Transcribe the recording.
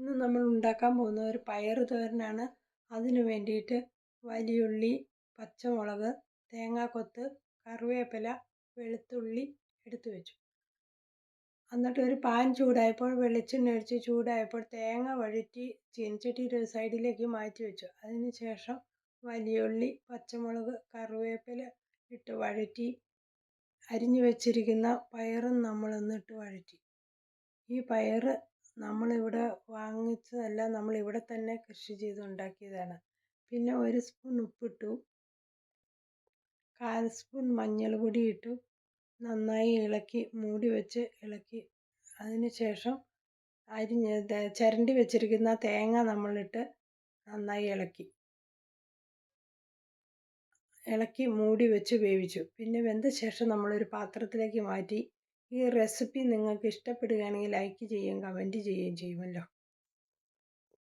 ഇന്ന് നമ്മൾ ഉണ്ടാക്കാൻ പോകുന്ന ഒരു പയർ തോരനാണ്. അതിന് വേണ്ടിയിട്ട് വലിയുള്ളി, പച്ചമുളക്, തേങ്ങാക്കൊത്ത്, കറിവേപ്പില, വെളുത്തുള്ളി എടുത്തു വെച്ചു. എന്നിട്ട് ഒരു പാൻ ചൂടായപ്പോൾ വെളിച്ചെണ്ണ ഒഴിച്ച് ചൂടായപ്പോൾ തേങ്ങ വഴറ്റി ചീനച്ചട്ടിയുടെ ഒരു സൈഡിലേക്ക് മാറ്റി വെച്ചു. അതിന് ശേഷം വലിയുള്ളി, പച്ചമുളക്, കറിവേപ്പില ഇട്ട് വഴറ്റി അരിഞ്ഞു വെച്ചിരിക്കുന്ന പയറും നമ്മളൊന്നിട്ട് വഴറ്റി. ഈ പയർ നമ്മളിവിടെ വാങ്ങിച്ചതല്ല, നമ്മളിവിടെ തന്നെ കൃഷി ചെയ്തുണ്ടാക്കിയതാണ്. പിന്നെ 1 സ്പൂൺ ഉപ്പിട്ടു, 1/4 സ്പൂൺ മഞ്ഞൾ പൊടി ഇട്ടു, നന്നായി ഇളക്കി മൂടി വെച്ച് ഇളക്കി. അതിന് ശേഷം ചിരണ്ടി വെച്ചിരിക്കുന്ന തേങ്ങ നമ്മളിട്ട് നന്നായി ഇളക്കി മൂടി വെച്ച് വേവിച്ചു. പിന്നെ വെന്ത ശേഷം നമ്മളൊരു പാത്രത്തിലേക്ക് മാറ്റി. ഈ റെസിപ്പി നിങ്ങൾക്ക് ഇഷ്ടപ്പെടുകയാണെങ്കിൽ ലൈക്ക് ചെയ്യുകയും കമൻറ്റ് ചെയ്യുകയും ചെയ്യുമല്ലോ.